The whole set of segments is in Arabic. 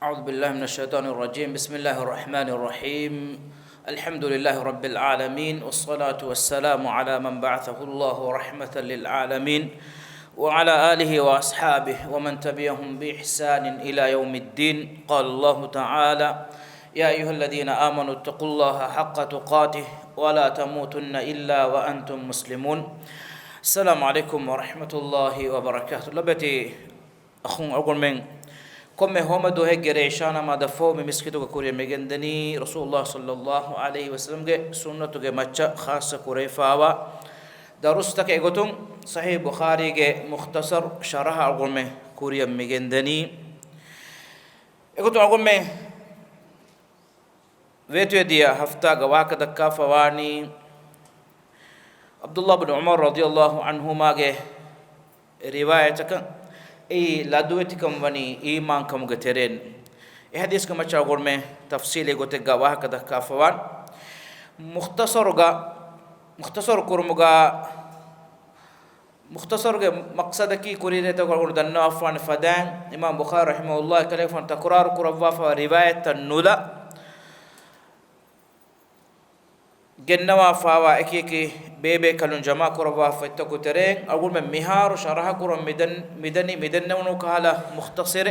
أعوذ بالله من الشيطان الرجيم. بسم الله الرحمن الرحيم. الحمد لله رب العالمين، والصلاة والسلام على من بعثه الله رحمة للعالمين وعلى آله وأصحابه ومن تبعهم بإحسان إلى يوم الدين. قال الله تعالى: يا أيها الذين آمنوا اتقوا الله حق تقاته ولا تموتن إلا وأنتم مسلمون. السلام عليكم ورحمة الله وبركاته. لبتي أخون أقول من كم هم دو هجري شانا ما دفو بمسكتو كوري مجندني رسول الله صلى الله عليه وسلم جه سنة جه مچا خاصة كوري فاوا درستك إغتم صحيح بخاري جه مختصر شرح أقول من كوري مجندني إغتم أقول من ويتو ديا هفتا جواك دكا فواني عبد الله بن عمر رضي الله عنهما جه روايتك اي لادويتكم وني ايمان كم غترين اي حديث كما تشاغور میں تفصيل غوتگا واہ کدا کافوان مختصر کرمگا مختصر کے مقصد کی کوری رہتا کو دنو افان فدان امام بخاری رحمه الله کلیفن تکرار کروا ف روایت النولا جنوا فاوا اكيكي بيبي كلون جما كروا فتكو ترين اقول من مهار شرح كرم مدن ونكاله مختصر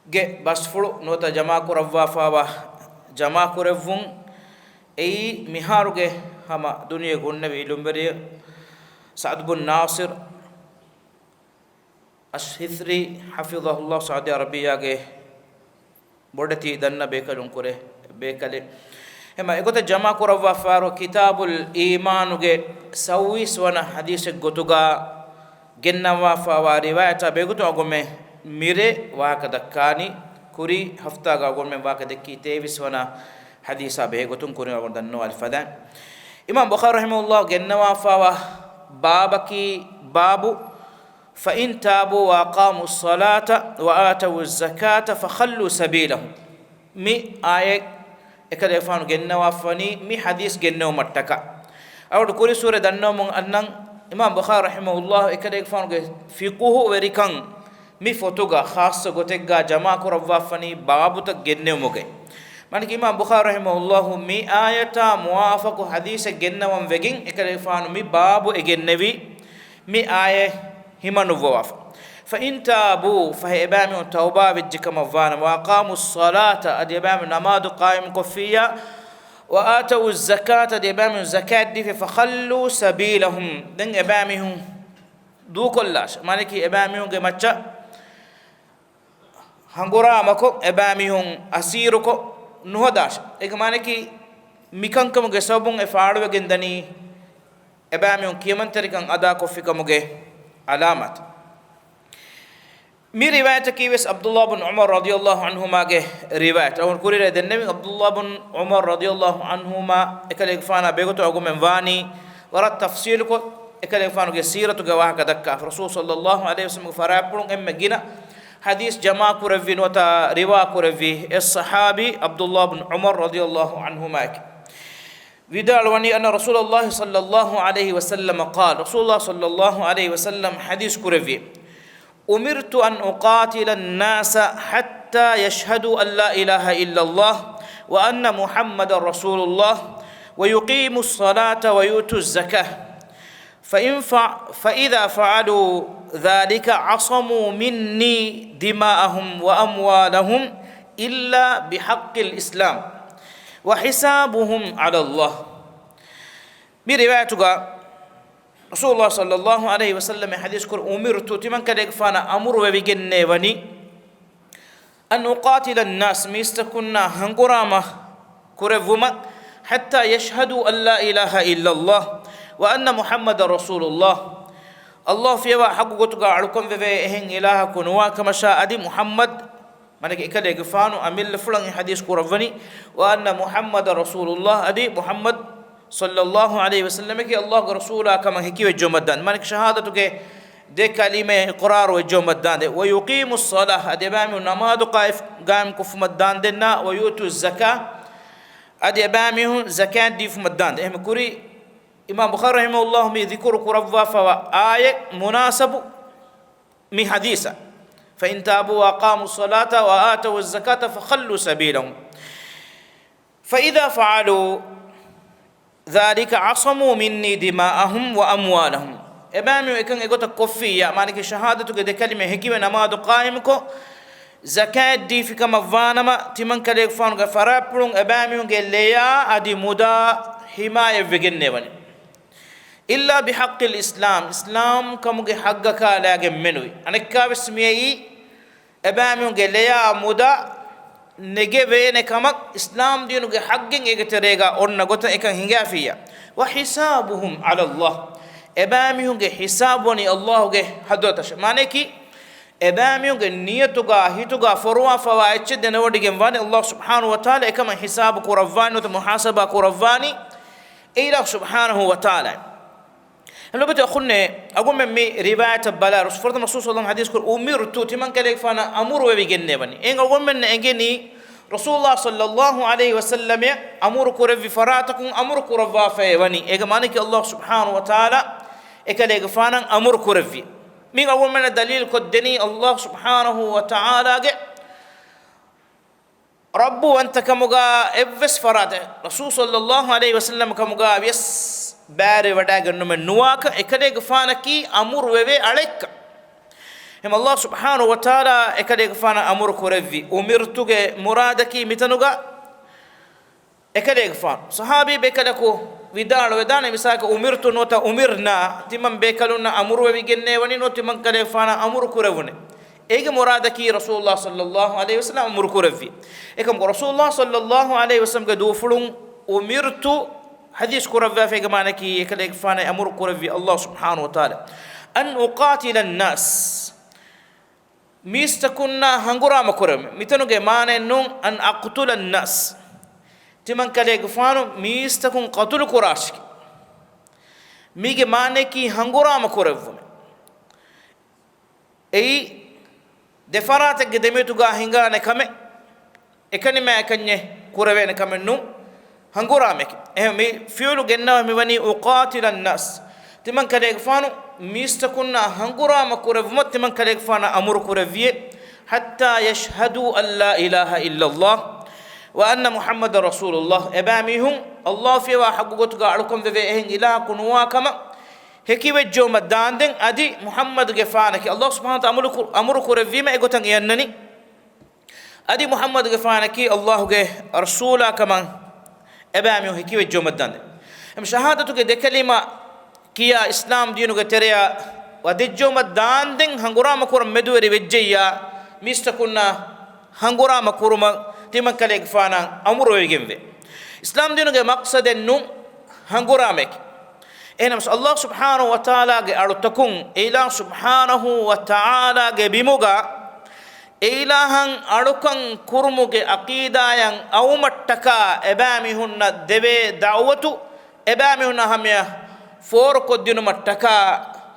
جه بس فلو نوتا جما كروا فاوا جما كرفون اي مهار جه هما دنيا غن بيلمبري سعد بن ناصر الشثري حفظه الله سعودي عربية جه بودتي دنا بيكلون كره بيكله هما اگوت جمع کروا فارو کتاب الایمان گه سویس ونا حدیث گوتوگا گنوا فوا روایت بگوتو اگومه میره واک دکانی کوری ہفتہ گا اگومه واک دکی تیویس ونا حدیثا بگوتون کوری اگون دنو الفدان امام بخاری رحمه الله گنوا فوا بابکی بابو فإن تابوا وأقاموا الصلاة وآتوا الزكاة فخلوا سبيلهم مي آية ekale fanu genna wafani mi hadis genna mattaka awdu kuri sura danno mun annan imam bukhari rahimahullah ekale fanu ge fiqhu verikan mi fotoga khassa gotega jama ko wafani babu ta genna muge maniki imam bukhari rahimahullah mi ayata muwafaqu hadis genna wam vegin ekale fanu mi babu egennevi mi aye himanu wafa فإن تابوا فهي إبام توبة بجكم الظان وأقاموا الصلاة أدي إبام نماذج قائم كفية وآتوا الزكاة أدي إبام الزكاة دي فخلوا سبيلهم دين إبامهم دو كلاش مالكي إبامهم جمتشا هنغورا مكو إبامهم أسيركو نهداش إيه مالكي ميكانكم جسبون إفعالوا جندني إبامهم كيمن تريكان أدا كفيكم جه علامات مي رواية كيوس عبد الله بن عمر رضي الله عنهما جه رواية أو كوري النبي عبد الله بن عمر رضي الله عنهما إكلي فانا بيجوتو أقول من فاني ورا تفصيل كو إكلي فانا جسيرة جواه كدكا رسول صلى الله عليه وسلم فرابون إم جينا حديث جماعة كورفي نوتا روا كورفي الصحابي عبد الله بن عمر رضي الله عنهما ودال وني أن رسول الله صلى الله عليه وسلم قال رسول الله صلى الله عليه وسلم حديث كورفي أمرت أن أقاتل الناس حتى يشهدوا أن لا إله إلا الله وأن محمد رسول الله ويقيموا الصلاة ويؤتوا الزكاة فإذا فعلوا ذلك عصموا مني دماءهم وأموالهم إلا بحق الإسلام وحسابهم على الله بروايتك رسول الله صلى الله عليه وسلم حديث كر أمرت تمن كدك فانا أمر وبيجني وني أن أقاتل الناس ميستكنا هنقرامة كرفما حتى يشهدوا أن لا إله إلا الله وأن محمد رسول الله الله في حقوقك علىكم في إهن إله كنوا كما شاء أدي محمد منك كدك فانو أميل فلان حديث كرفني وأن محمد رسول الله أدي محمد صلى الله عليه وسلم كي الله رسوله كما هكي وجومدان مالك شهادتك دي كلمة إقرار وجومدان ويقيم الصلاة أدبام نماذج قائم كف مدان دنا ويؤتوا الزكاة أدبامه زكاة دي في مدان إهم كوري إمام بخاري رحمه الله مي ذكر كروا فوا آية مناسب مي حديثة فإن تابوا وأقاموا الصلاة وآتوا الزكاة فخلوا سبيلهم فإذا فعلوا ذلك عصموا مني دماءهم وأموالهم إبامي إكن إغوتا كوفية مانك شهادة كده كلمة هكيمة نماد قائمكو زكاة دي في كما فانما تمن كليك فانو فرابلون إبامي ليا أدي مدا حماية فيجنة إلا بحق الإسلام إسلام كمجي حقك لاجم منوي أنا كابس ميي إبامي ليا مدا نجيبه نكمك إسلام دينو حقين إجتريجا أورنا قطع إكان هنجافية وحسابهم على الله إبامي حسابوني الله حدوتش مانكي إبامي نيتوغا هيتوغا فروا فوايتش دنودي جنفاني الله سبحانه وتعالى كما حساب كورفاني ومحاسبة كورفاني إله سبحانه وتعالى لو بدي أقول من رواية بلا رسول الله صلى الله عليه وسلم حديث كل أمرت تمن كلك فانا أمر وبيجنة بني إن أقول من إنجني رسول الله صلى الله عليه وسلم أمر كرف فراتكم أمر كرف وافي بني إذا مانك الله سبحانه وتعالى إكلك فانا أمر كرف من أقول من الدليل كدني الله سبحانه وتعالى رب أنت كمجا إبس فرات رسول صلى الله عليه وسلم كمجا بيس باري وداعن من نواك إكليك فانكي أمور وبي عليك هم الله سبحانه وتعالى إكليك فانا أمور كورفي أمرتك مرادكي متنوغا إكليك فان صحابي بكلكو ودان مساك أمرت نوتا أمرنا تمن بكلونا أمور وبي جنة وني نوت من كليك فانا أمور كورفوني إيج مرادكي رسول الله صلى الله عليه وسلم أمور كورفي إكم رسول الله صلى الله عليه وسلم كدوفلون أمرت حديث كرفا في جمانكي يكلك فانا أمر كرفي الله سبحانه وتعالى أن أقاتل الناس ميستكنا هنغرا مكرم متنو جمانة نون أن أقتل الناس تمن كلك فانو ميستكون قتل كراشك ميجي مانكي هنغرا مكرم أي دفاراتك قدمتو جا هنغا نكمة إكني ما إكنيه كرفين نكمة نون هنغورامك مي فيولو جنّا ميوني أقاتل الناس تمن كليك فانو ميستكنا هنغورام كورفمت تمن كليك فانا أمر كورفيه حتى يشهدوا أن لا إله إلا الله وأن محمد رسول الله إباميهم الله في وحقوقتك علىكم بفيهن إله كنوا كما هكي وجو مداندن أدي محمد جفانك الله سبحانه وتعالى أمر كورفيه ما إقوتن ينني أدي محمد جفانك الله جه رسولا كمان إبامي هكي وجو مدان هم شهادتك ده كلمة كيا إسلام دينك تريا ودجو مدان دين هنغورا مكورم مدوري وجيا ميستكونا هنغورا مكورم تيمن كليك فانا أمرو يجيمه إسلام دينك مقصد النوم هنغورا مك إنما الله سبحانه وتعالى أرتكون إله سبحانه وتعالى بموجا إلهان أركان كرمك أقيدايان أو متكا إبامهن دبي دعوتو إبامهن هميا فور كدينو متكا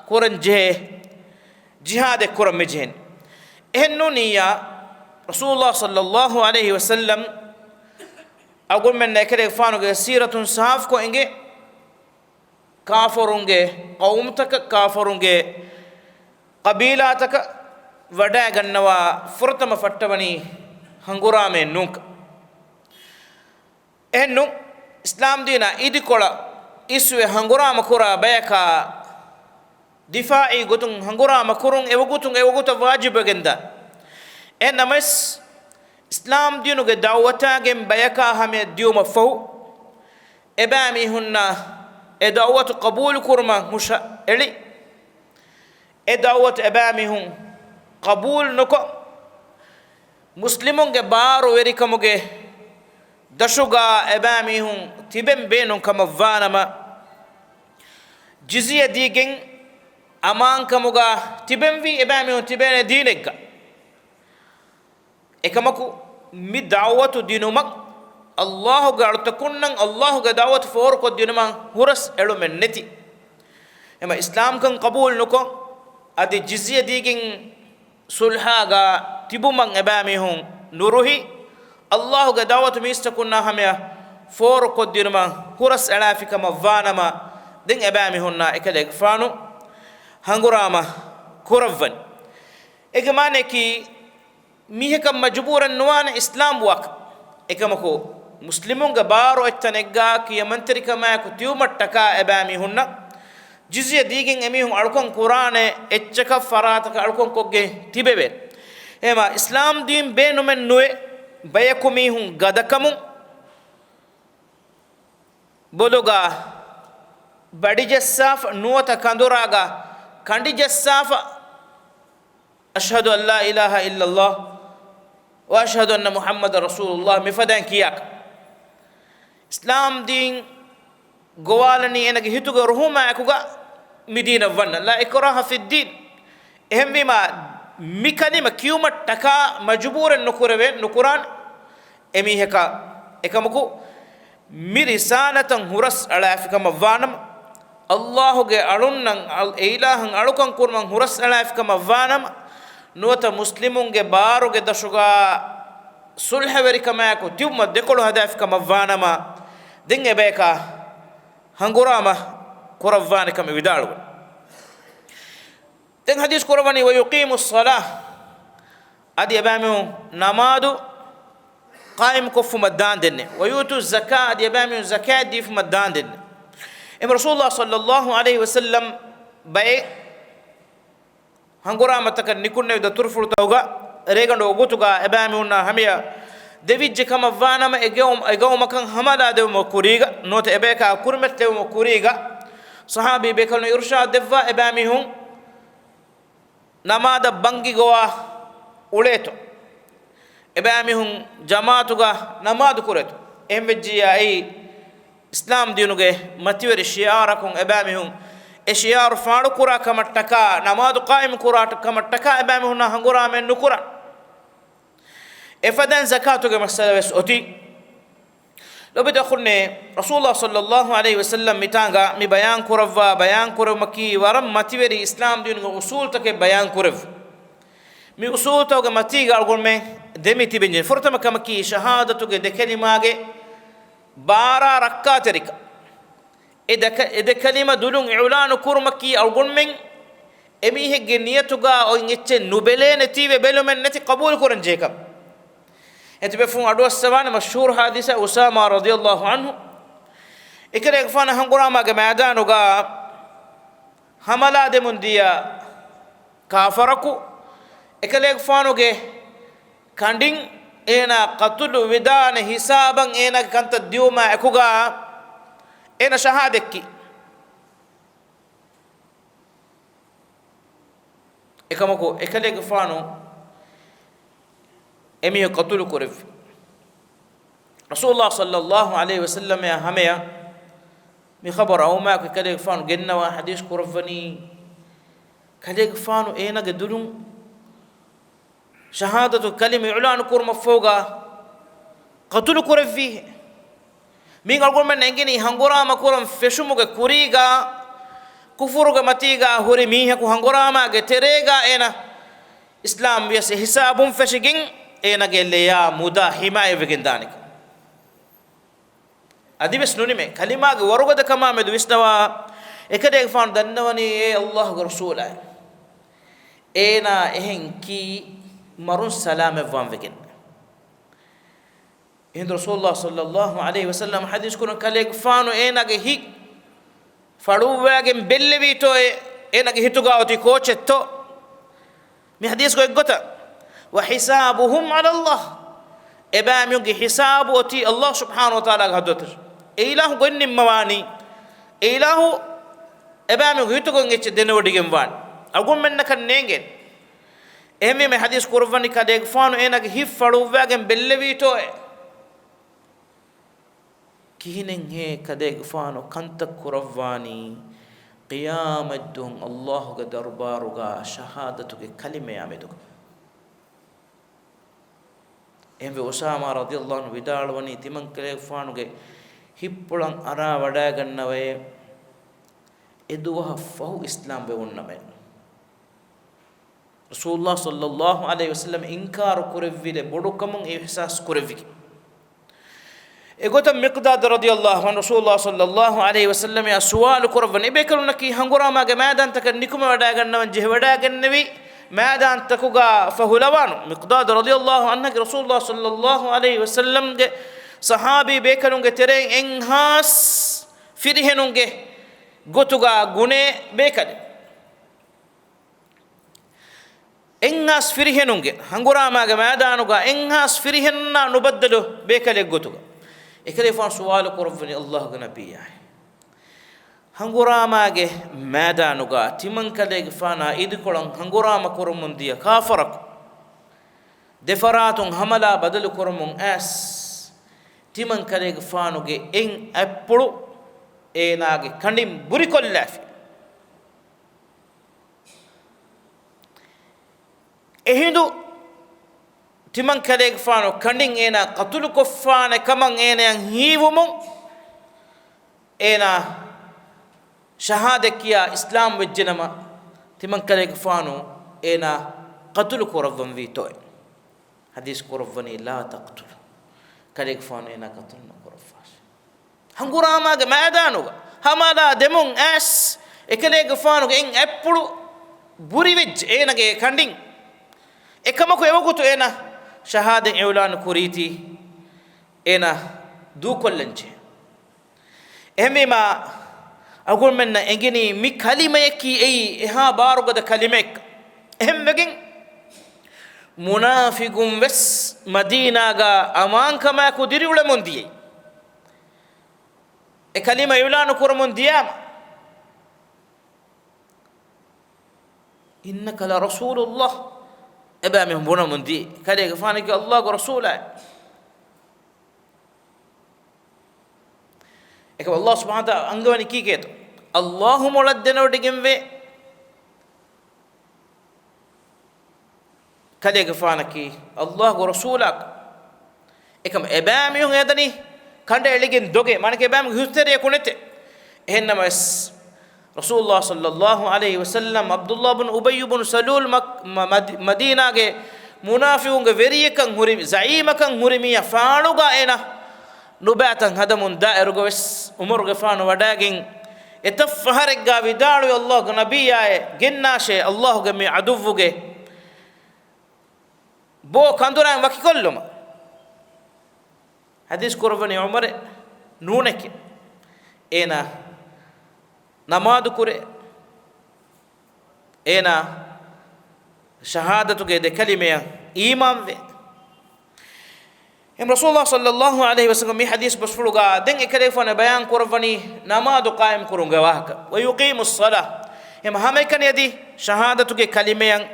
كورنجه جهاد كرمجهن إنه نيا رسول الله صلى الله عليه وسلم أقول من نكره فانو سيرة صحاف كو إنجي كافرونجه قومتك كافرونجه قبيلاتك ودا غنوا فرتم فتبني هنغرامه نوك انو اسلام دينا ايدي كولا اسوي هنغرام كورا بيكا دفاعي غتون هنغرام كورون ايوغوتو واجب غندا انمس اسلام دينو دعوتا گم بيكا هم ديوم فو ابامي هنا ادعوت قبول كرما مش الي ادعوت ابامي هم قبول نكو مسلمون بارو وريكموغي دشوغا اباميهم تيبن بينون كما فانما جزيه ديگن امان كموغا تيبن في اباميهم تيبن دينك اكمكو مي دعوه دينومك الله غارتكنن الله دعوه فوركو دينما هرس الو منتي اما اسلام كان قبول نكو ادي جزيه ديگن سلحاغا تبومن اباميهم نروحي الله دعوت ميستكنا هميا فور قديرما كورس الافك مفانما دين اباميهن اكلك فانو هنغراما كورفن egamane ki miheka majburan nuwana islam wak ekamako muslimun ga baro ettanegga ki yamantari kama ku tiumattaka ebami hunna jizya digin emihun alkon qur'ane etchaka farataka alkon kogge tibebe ema islam din benumen nuwe bayakumi hun gadakamu boduga badi jassaf nuwata kanduraga kandi jassaf ashhadu an la ilaha illa allah wa ashhadu anna muhammadar rasulullah mifadan kiyak islam din gowalani enage hituga ruhuma akuga midina wanna la ikraha fi din ehem bima mikanima kiyuma taka majburan nukurave nukuran emi heka ekamuku mirisanatan huras ala afikama vanam allah ge alunnan al ilahan alukan kurman huras ala afikama vanam nuwata muslimun ge baro ge dashuga sulhaveri kama ko tiumma dekolo hadaf kama vanama dinge beka hangurama kuravani kama vidalu den hadis kuravani wa yuqimus salah adi abamu namadu qaim kufu madan denne wa yutu zakat adi abamu zakat di fu madan denne im rasulullah sallallahu alaihi wasallam bay hangurama takan nikunne da turfur tawga regando gotuga abamu na hamiya devijje kama vanama egewm kan hamada de mo kuriga nota ebeka kurmet de mo kuriga sahabi be kalno irshad devva ebamihum namada bangi gowa uleto ebamihum jamaatuga namadu kureto embeji ai islam dinuge matiweri shiarakum ebamihum e shiar faadu kura kama taka namadu qaim kura kama taka ebamihum na hangura men nukura افدان زكاته مساله بس اوتي لو بدخلنا رسول الله صلى الله عليه وسلم متانغا مي بيان كورفا بيان كور مكي ورم ماتيوري اسلام دين اصول تك بيان كورف مي اصول تو متي غالغول مي دميتي بنجن فرتم كمكي شهادته de كلمه بارا ركاتريك اذا كلمه دولون اعلان كور مكي الغول من امي هج نيتوغا او نيتش نوبلين تيبه بلومن نتي قبول كورن جيكم اتبفون ادو السبان مشهور حادثه اسامه رضي الله عنه اكره فانا هنغراما جمادانوغا حملا de mundiya kafaraku ekale fanoge kanding ena qatul widan hisaban ena kanta diuma ekuga ena shahadekki ekamako ekale fano emi qatul kurif rasulullah sallallahu alaihi wasallam ya hamaya mi khabar aw ma ko kale fanu genna wa hadith kurfani kale fanu ena gadulun shahadatu kalima i'lan kurma foga qatul kurfi mi ngal gol men ngeni hangora ma kuram feshumuga kuriga kufuruga matiga hori mi ha ko hangora ma ge terega ena islam yas hisabum feshigin ena gelle ya muda himaya vegendanik adi besnuni me kalima ge warugoda kama me duisnawa ekade fan dannawani e allah ge rasul ay ena ehenki marun salam van vegen hind rasulullah sallallahu alaihi wasallam hadith kun kale fanu ena ge hi fadu wage bellevi to ena ge hituga oti kochetto mi hadith ko egota وحسابهم على الله ابام يجي حسابوتي الله سبحانه وتعالى غدوتر اله غن مواني اله ابام يجي تو غنچ دنو ديگم وان اگوم من كن نينگن اهم میں حدیث قربانی کا دیگ فانو اینا کہ ہف فڑو وگم بلوی تو کینن ہے کدیگ فانو کنت قربانی قیامت دون اللہ کا دربارگا شہادت کے کلمے آمدو එම්බේ ඔසාමා රදියල්ලාහු අන්හු විදාලවනි තිමන් කලේ ෆානුගේ හිප්පුලන් අරා වඩා ගන්නවේ එදුවහ ෆහු ඉස්ලාම් වෙවන්නමෙ රසූලුල්ලාහ සල්ලල්ලාහු අලයිහි වසල්ලම් ඉන්කාර කුරෙවිල බොඩුකමුන් ඉහ්සාස් කුරෙවිකි එගොත මික්දාද් රදියල්ලාහු අන්හු රසූලුල්ලාහ සල්ලල්ලාහු අලයිහි වසල්ලම් යා සුවාල් කුරවනි බේකලුනකි හංගුරාමාගේ මෑදන් තක නිකුම වඩා ගන්නවන් ජෙහ වඩා ගන්නවි مادان تكوغا فهلوان مقداد رضي الله عنه رسول الله صلى الله عليه وسلم صحابي بيكنونغ ترين انهاس فريهنونغ غوتوغا غوني بيكد انهاس فريهنونغ هنغورا ماغا مادانوغا انهاس فريهننا نبدلو بيكد غوتوغا اكلي فان سؤال قربني الله نبي hanguramaage madanuga timankalege fana idikolan hangurama korumundiya kafarak defaratun hamala badalu korumun as timankalege fanuge en appulu enage kandim burikollafi ehindu timankalege fanu kandin ena qatulu koffane kaman ena hiwumun ena شهادة كيا إسلام وجنما تمن كلك فانو إنا قتل كورفن في توي حديث كورفني لا تقتل كلك فانو إنا قتل كورفاش هنقول ما ما دانو همالا دمون أس إكلك فانو إن أبلو بوريوج إنا كاندين إكما كو يوكو إنا شهادة إعلان كوريتي إنا دو كلنجي إمي ما أقول منا إنجني مي كلمة كي أي ها بارو قد كلمة هم بقين منافقون بس مدينة جا أمان كما كديري ولا مندي الكلمة يولانو كور منديام إنك لرسول الله أبا من بنا مندي كذا فانك الله ورسوله إك الله سبحانه وتعالى أنجواني كي كده اللهم ولدنا ودقيم في كده كفانك الله ورسولك إكم إبام يوم يدني كنده لكن دوجي ما نك إبام هستري يكونته إنما رسول الله صلى الله عليه وسلم عبد الله بن أبي بن سلول مدينة کے منافقون کے وریہ کن ہورمی زعیم کن ہورمی فانو گا اینا نباتن هدمون دائر غوس عمر غفان وداغين اتفهرك غا ودالو الله نبي اي جناشه الله غمي عدوغه بو كاندوران وكي كلما حديث قربني عمر نونك انا نماز كره انا شهادتك ده كلمه ايمان به هم رسول الله صلى الله عليه وسلم حديث بسفلوغا دين كليفون بيان قربني نماز قائم كرونغا واهك ويقيم الصلاه هم همكن يدي شهادتك كلمه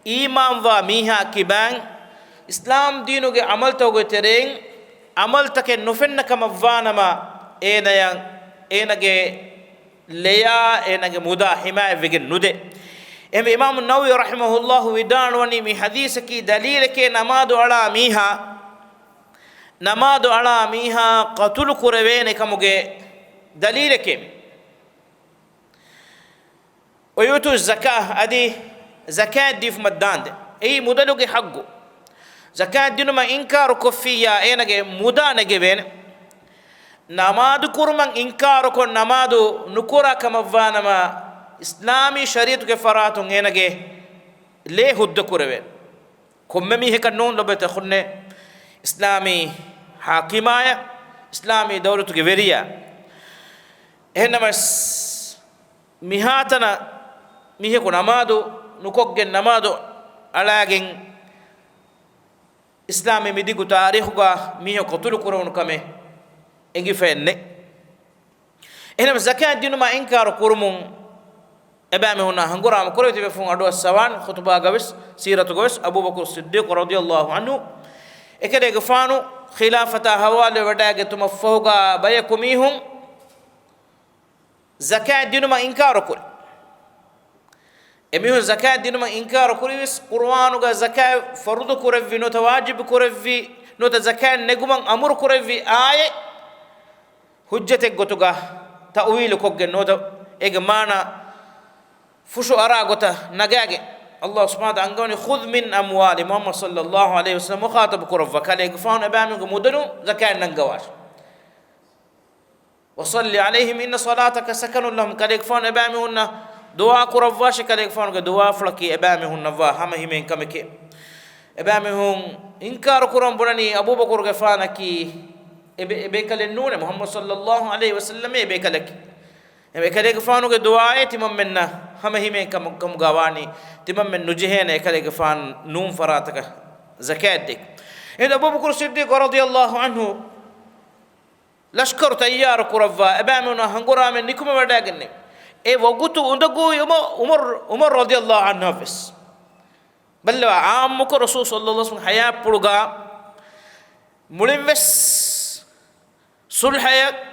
ايمان وميها كبان اسلام دينوغ عمل توغ ترين عمل تك نفن كما فانما اينغ ليا اينغ مدا حمايه وگن نودي ام امام النووي رحمه الله ودان وني مي حديث كي دليل كي نماز على ميها نماز على ميها قتل كروين كموجي دليل كم ويوتو الزكاة أدي زكاة دي في مدان ده أي مدلوجي حقه زكاة دي نما إنكار كفية أي نجى مدا نجى بين نماذ كرمان إنكار كون نماذ نكورا كم فانما إسلامي شريعة كفاراتون أي نجى ليه هد كروين كم مية كنون لبته خنّة إسلامي حاكمايا إسلامي دولة كبيرة إنما مهاتنا ميه كنامادو نكوجن نامادو علاجين إسلامي مديكو تاريخه ميه قتل كورون كمه إنجي فيني إنما زكاة دينو ما إنكار كورمون أبامي هنا هنقرأ مكروه تبفون أدو السوان خطبة قبس سيرة قبس أبو بكر الصديق رضي الله عنه إكده غفانو خلافة حوالي وداغ تمفوغا بيكميهم زكاة دينو ما إنكار كل أميه زكاة دينو ما إنكار كل قرآنو غا زكاة فرض كرفي نوت واجب كرفي نوت زكاة نغمان أمر كرفي آية حجة غتوغا تأويل كوغن نوت إغمانا فشو أرا غتا نغاغي الله سبحانه وتعالى أنقوني خذ من أموال محمد صلى الله عليه وسلم مخاطب كرفة كالي قفان أبامي مدنو زكاة ننقواش وصلي عليهم إن صلاتك سكن لهم كالي قفان أبامي هنا دعاء كرفاش كليك فانو دعاء فلكي أبامي هون نوا هم همين كمكي أبامي هون إنكار كرام براني أبو بكر غفانا كي إبيكال النون محمد صلى الله عليه وسلم إبيكالك إبيكالك فانو دعاء تمام منا هم همين كم غواني تمام من نجهين إبيكالك فان نوم فراتك زكاة ديك إذا أبو بكر الصديق رضي الله عنه لشكر تيار كرفا أبامي هون هنقرا من نكم وداعني وقتو أندقو عمر رضي الله عنه بس بل عامك رسول صلى الله عليه وسلم حياة بلغا ملمس صلحة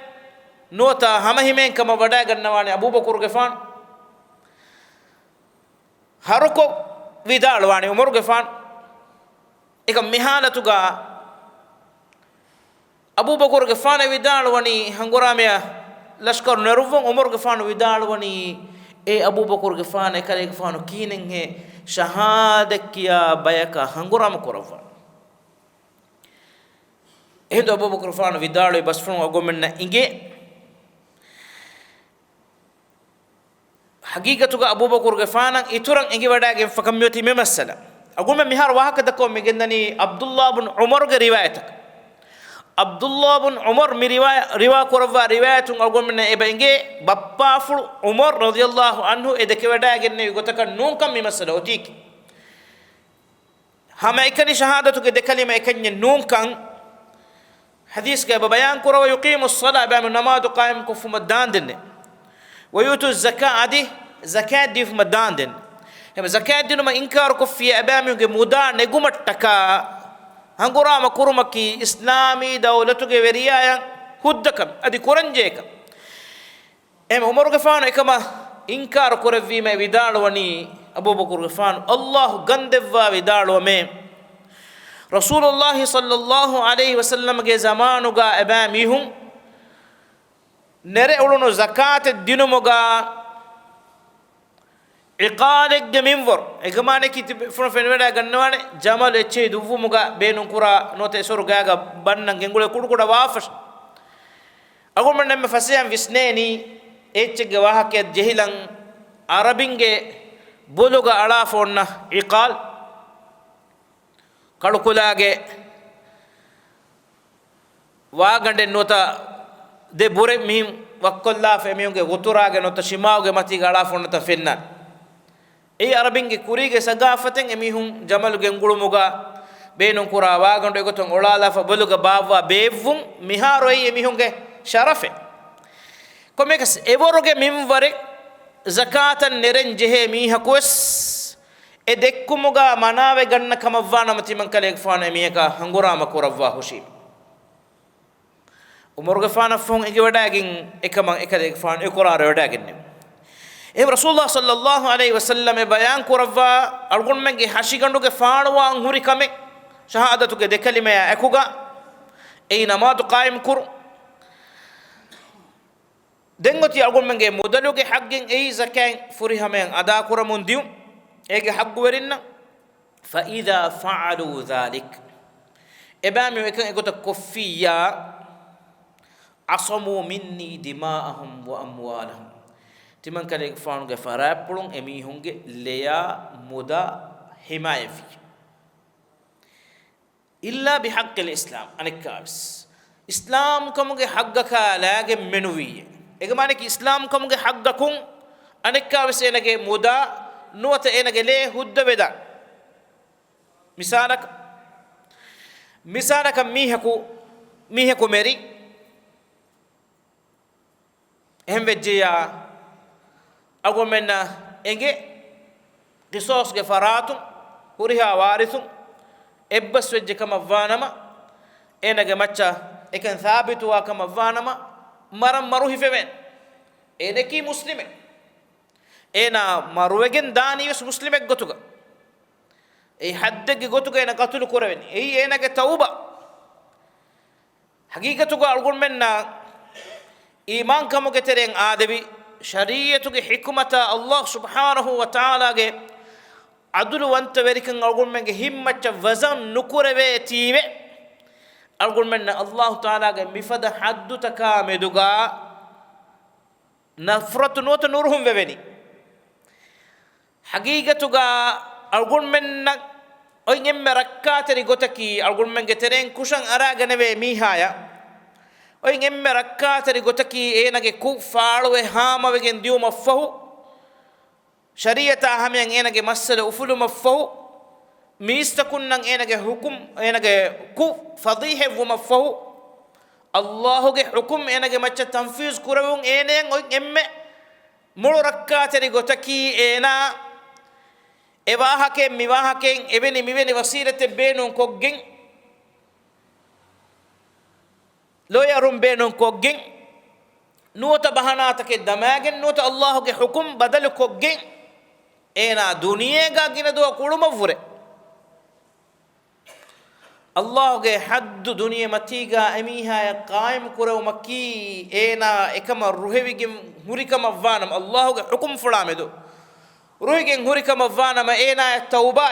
نوتا همهمين كما بدا غنواني أبو بكر غفان هركو ودال واني عمر غفان إك مهالتوغا أبو بكر غفان ودال واني هنغراميا لشكر نروفون عمر غفان ودال واني أبو بكر غفان كالي غفان كينن هي شهادة كيا بيكا هنغرام كرفان هذا أبو بكر غفان ودال بس فرن أقومنا إنجي حقيقة أبو بكر غفان إتورن إنجي بدأ فكميوتي ممثلة أقول من مهار واحد كم مجندني عبد الله بن عمر روايتك عبد الله بن عمر من رواية كرفا رواية أقول من إبنجي بابافل عمر رضي الله عنه إذا كبدا جنة يقولك نون كم ممثلة أتيك هم إكني شهادة كده كلمة إكني نون كان حديث كده بيان كروا يقيم الصلاة بام النماذج قائم كف مدان دنه ويؤتوا الزكاة عادي زكاة دي في مدان دن هم زكاة دي نما إنكار كفية أبامي مدان نجوم التكا هنقرأ مكرمكي إسلامي دولتك وريايا هدكم أدي كورنجيكم أم عمر غفان إكما إنكار كرفي ما بدال وني أبو بكر غفان الله غندوا بدال ومي رسول الله صلى الله عليه وسلم کے زمانو گا أبامي هم نرى أولو زكاة الدين مغا إقالك جمينفر إجماعنا كي تفرن فنودا غنوانه جمال إتشي دوفو مغا بينون كورا نوتة سور غاغا بانن جنگولة كودا وافش أقول من نم فسيان فيسنيني إتش جواها كي جهلان عربينge بولوغا على فورنا إقال كالكولاغه واغند نوتا de bure mihim wakkolla fe mihunge guturage no tashimauge mati gala fonata fenna ei arabinge kurige sagafaten emihun jamaluge ngulumuga beenon kura wagando egoton olala fa boluga bawa bevum miharo ei emihunge sharafe komekas evoroge minware zakatan neren jehe miha kos e dekkumuga manawe ganna kamavwana mati mankale fana emihaka hangurama kurawwa hushim عمر غفان فون إجي وداعين إكمن إكذا غفان إقرار وداعين رسول الله صلى الله عليه وسلم بيان كرفا أرجون منجي حشيكندو غفان وانغوري كمي شهادة كده كلمة أكوغا أينما تقايم كر دعوتي أرجون منجي مودلو كي حقين أي زكاة فريها من أدا كرمون ديو إيجي حق ورينا فإذا فعلوا ذلك إبامي وكان إيجو تكفيا عصموا مني دماءهم وأموالهم تمن كلك فانو غفارا بلون امي هونغ ليا مودا حمايه في الا بحق الاسلام انك كابس اسلام كمغه حقك لاغ منوي اگمانك اسلام كمغه حقكم انك كابس انك مودا نوت انك لي هد بدا مثالك ميهكو ميري هم بجيا أقول منا إنجي قصص كفاراتهم هوريها وارثهم إبس وجه كما فانما إنك ماتشا إكن ثابت وكما فانما مرم مروه فين إنكي مسلم إنا مروجن داني يس مسلم قطوع إيه حدك قطوع إنا قتلوا كورين إيه إنك توبة حقيقة أقول منا إيمان كم كترين آدبي شريعة حكمة الله سبحانه وتعالى عدل وانت وريكن أقول من همة وزن نكور بيتيمه أقول من الله تعالى مفد حد تكامدوغا نفرت نوت نورهم ببني حقيقتك أقول منك أين مركاتري قتكي أقول من قترين كوشان أراغ نبي ميهايا أين مركاتري قتكي إنك كوك فارو هاما بجن ديو مفهو شريعة همين إنك مسألة أفلو مفهو ميستكون نن إنك حكم إنك كوك فضيحة ومفهو الله کے حکم اینگے مچ تنفیذ کرون اینیں ایم مول رکاتری گوتکی اینا ایواہ کے میواہ کے ایبنی میوینی وسیلت بینون کوگن لو یارم بینون کوگن نوت بہانات کے دماغن نوت اللہ کے حکم بدل کوگن اینا دنیا گا گن دو کوڑ مفورے الله کے حد دنیا متیگا امیها قائم کرو مکی اینا اکم روحیگم ہریکم وانم الله کے حکم فرامے دو روحیگم ہریکم وانم اینا توبہ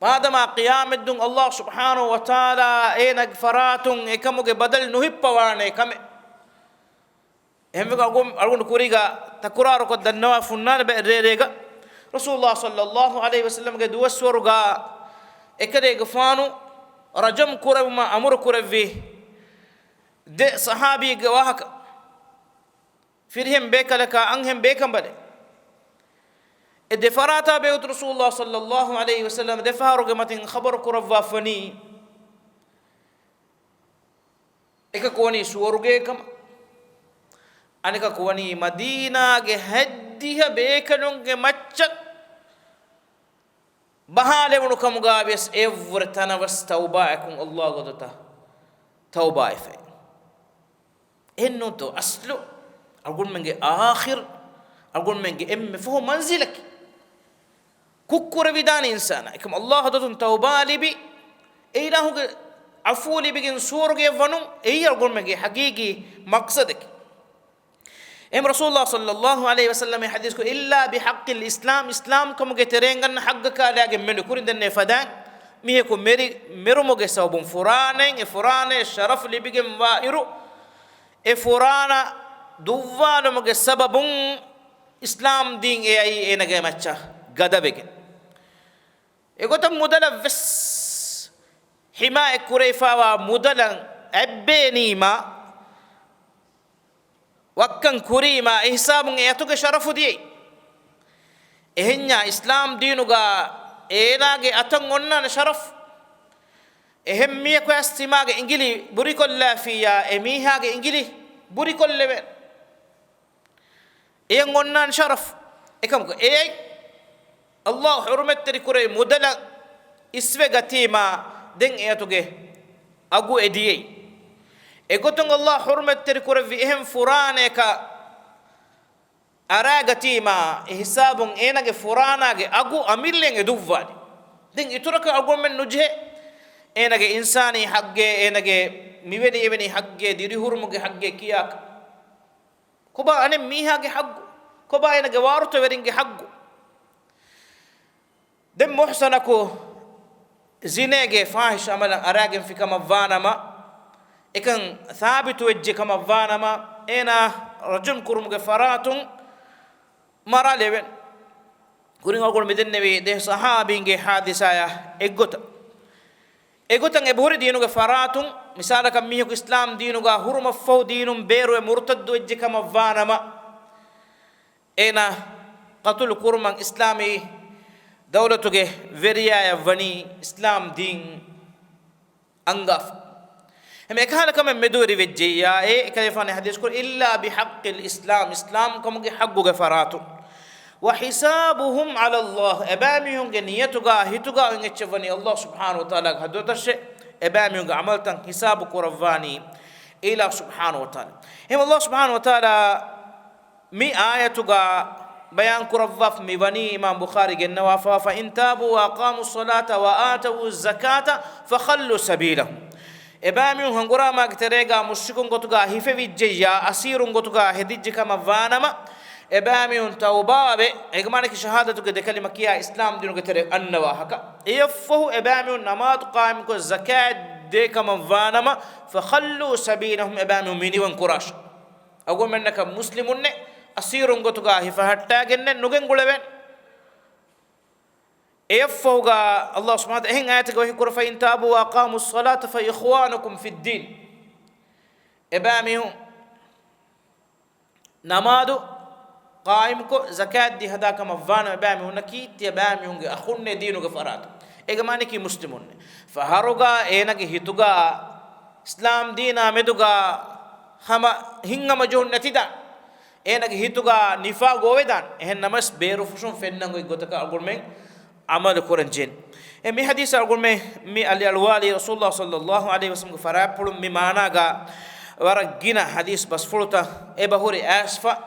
بعدما قیام الدن الله سبحانه وتعالى اینا فراتن اکم کے بدل نہپ پوانے کم ہم اگون کوریگا تقرار کو دنوا فنان بیرےگا رسول الله صلی اللہ علیہ وسلم کے دوسورگا ekade gafanu rajam kurama amur kuravvi de sahabi gawahaka firhim bekalaka anhem bekam bale defarata be rasulullah sallallahu alayhi wasallam defaru gamatin khabar kuravva fani ekakoni suwaruge kam anika koni madina ge haddiha bekalun ge macca بحاله ونكم قابس إفرتنا بس توباكم الله قدرته توبة في إنه تو أصله أقول منك آخر أقول منك فهو منزلك كوكور بدان إنسان كم الله قدرته توبة لبي إيه له عفو لبي جن سور جيفانو إيه أقول منك حقيقي مقصدك ام رسول الله صلى الله عليه وسلم حديث کو الا بحق الاسلام اسلام کم کے ترنگن حق کا لاگ من کورن دن فدان می کو میری میرو مگے سبب فرانے شرف لبگم وائرو اے فرانا دووال مگے سبب اسلام دین اے اے نگے مچا گدبگ اے گتم مدلوس حماء قریفا و مدلن ابنی ما وكن كريما إحساب يتوك شرف دي إهنيا إسلام دينوغا إيناغي أتنغنان شرف إهمية كو استماغ إنجلي بريكو الله فيا إميهاغ إنجلي بريكو الله إينغنان شرف إكمكو إيه الله حرمت تريكوري مدلا إسوى غتيما دين يتوك أغو إديي إقولون الله حرمت تركور فيهم فرانك أراغتي ما حساب إنك فرانك أقو أميلين دوفاد دين يترك أقول من نجه إنك إنساني حقه إنك ميبني إبني حقه ديري هرمك حقه كياك كوبا أنا ميها حقه كوبا إنك وارث ورينك حقه دم محسنكو زينة فاحش عملا أراغن في كما فانما إكن ثابت وجه كما فانما إنا رجم كرم غفراتون مرا لبن كورين أقول مدن نبي ده صحابين حادثة إغوتا إبهور دينو غفراتون مثال كم ميهو إسلام دينو غا هرم فو دينو بيرو مرتد وجه كما فانما إنا قتل كرم إسلامي دولتو فريا فني إسلام دين أنغاف هم إكهان كم مدوري وجيا كيف أنا حديث كور إلا بحق الإسلام إسلام كم حق غفراتو وحسابهم على الله أباميهم جنيتوغا هيتوغا إنجتشفني الله سبحانه وتعالى هدوتش أباميهم عملتن حساب كورفاني إلى سبحانه وتعالى هم الله سبحانه وتعالى مي آياتوغا بيان كورفاف ميبني إمام بخاري جنوافا فإن تابوا وأقاموا الصلاة وآتوا الزكاة فخلوا سبيلهم إباميون هنغورا ما كتريغا مشكون غوتوغا هيفيجيا أسيرون غوتوغا هديجي كما فانما إباميون توبا بي إغمانك شهادتو كده كلمة كيا إسلام دينو كتري أنوا هكا يفهو إباميون نماط قائم كو زكاة دي كما فانما فخلوا سبيلهم إباميون ميني وانكراش أقول منك مسلمون asirun gotuga hifahattaagenne nugen gulewen effoga Allah subhanahu wa ta'ala hen ayatiga wahi kur fa in tabu wa aqamu as-salata fa ikhwanukum fi ad-din ebamihu namadu qaim ko zakat di hada kama vana ebamihu nakiti ebamihunge akhunne dinuga faratu egamani ki muslimun fa haruga enage hituga islam dina meduga hama hingama johun natida enage hituga nifa gowedan ehen namas beru fushun fennango gotaka agulmen amal koranjen e mi hadis agulme mi ali alwali rasulullah sallallahu alaihi wasallam farapulum mi managa waragina hadis bas fulta e bahuri asfa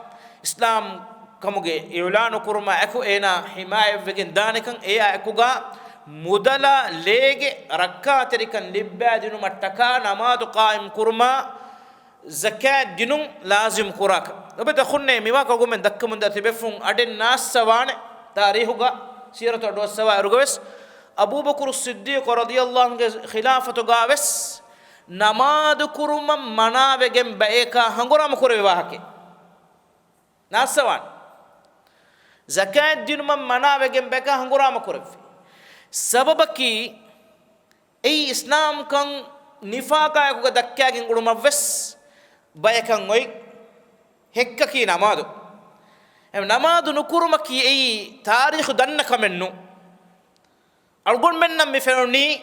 islam kamuge i'lanu kurma aku ena himaya vegen danikan e akuga mudala lege rakkaterikan libbadinu mattaka namadu qaim kurma zakat dinum lazim kuraka obeta khunne miwa ko gomen dakkamun da tibefun aden nas sawane tarihuga siratu do sawa rugaves abu bakr as-siddiq radiyallahu anhu khilafatu gaves namadu kurma manavegen baeka hanguram kurwe wahake nasawan zakat dinum manavegen baeka hanguram kurwe sababaki ei islam kan nifaka ko dakkagin guluma ves bayakan ngoy hekkaki namadu namadu nukuruma ki ei tarikh danna kamennu algon mennam mi feroni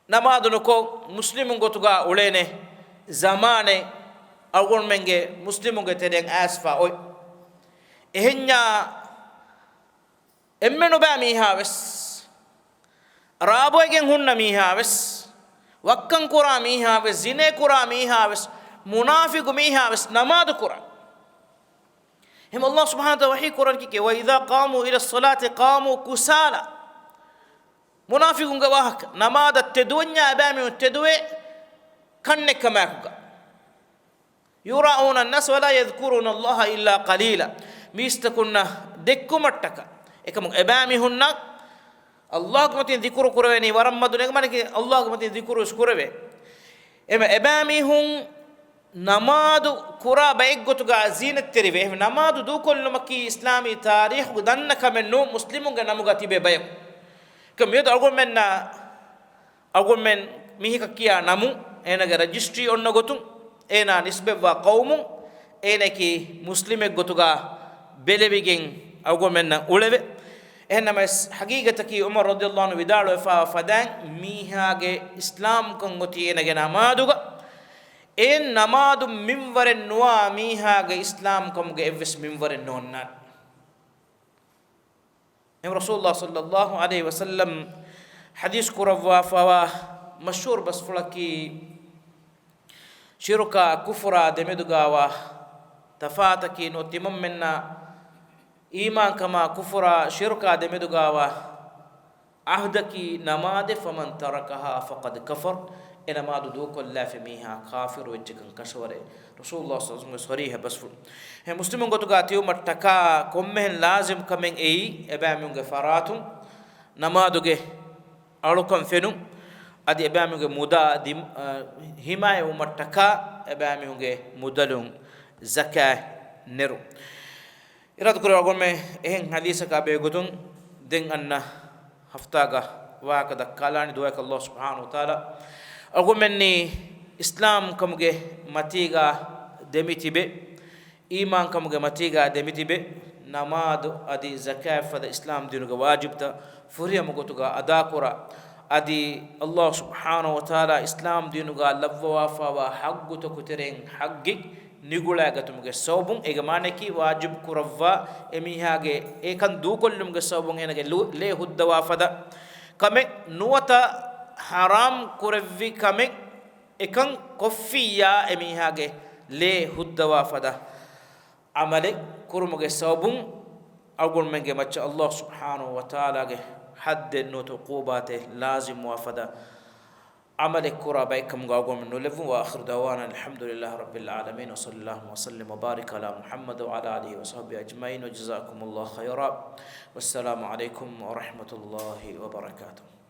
namadu nuko muslimun gotuga ulene zamane algon menge muslimun geteden asfa oy ehnya emmenu ba mi haves raboygen hunna mi haves wakkan kura mi haves zine kura mi haves munafiqu mi haves namadu kura هم الله سبحانه وتعالى وحي قرآن كي وإذا قاموا إلى الصلاة قاموا كسالى منافقون جواهك نماذا التدوية أبامي التدوية كنك ماكوكا يراؤون الناس ولا يذكرون الله إلا قليلا ميستكنا دكو متكا إكمل أبامي هنا الله كمتين ذكر كرويني ورمضان إكمل الله كمتين ذكر سكروي إما أبامي هم namadu kura baiggotuga zinat terive namadu du kollu makki islami tarikh danna kamennu muslimun ga namuga tibe bayam kam yed argumen mihi kakkiya namu enaga registry onna gotun ena nisbe wa qawmun enaki muslime gotuga belebigen argumen uleve enamas haqiqataki umar radhiyallahu anhu vidalo fa fadan mihage islam kon goti enaga namaduga en namadu minwaren nuwa mihaga islam komge evs minwaren nonna rasulullah sallallahu alaihi wasallam hadis kurawwa fawa mashhur bas fulaki shirka kufra demedugawa tafataki no timam menna iman kama kufra shirka demedugawa ahdaki namade faman tarakaha faqad kafar إنما دودوك الله في ميها كافر وجهكن كشورة رسول الله صلى الله عليه وسلم صريح بس فل هم مسلمون قطع قاتيو مرتكا كمهن لازم كمن أي أباميون غفاراتهم نما دوجه ألوكم فينو أدي أباميون مودا دي هما ومرتكا أباميون مودلون زكاة نرو إراد كل أقول مه إهن حديثك أبي قدون دين أن هفتاعه وهكذا كلاني دعاء الله سبحانه وتعالى أقولني إسلام كمجة ماتيجا دميتيبه إيمان كمجة ماتيجا دميتيبه نماذج أدي زكاة فذا إسلام دينه واجبته فريا مقطوعا أداكورا أدي الله سبحانه وتعالى إسلام دينه لبوا فوا حق تكترين حقك نقولا قتمجة صوبون إجمانكي واجب كرفا إميهاجة إكان دوكل لمجة صوبون هنا له هدوا فذا كم نوتا haram kurevvi kame ekan koffiya emihage le huddawa fada amale kurumuge sabun agul menge macha Allah subhanahu wa ta'ala ge hadde no tuqubate lazim wa fada amale kuraba ekam gagum no levu wa akhir dawana alhamdulillah rabbil alamin wa sallallahu wa sallim wa barik ala muhammad wa ala alihi wa sahbihi ajma'in wa jazakumullahu khairan wassalamu alaikum wa rahmatullahi wa barakatuh.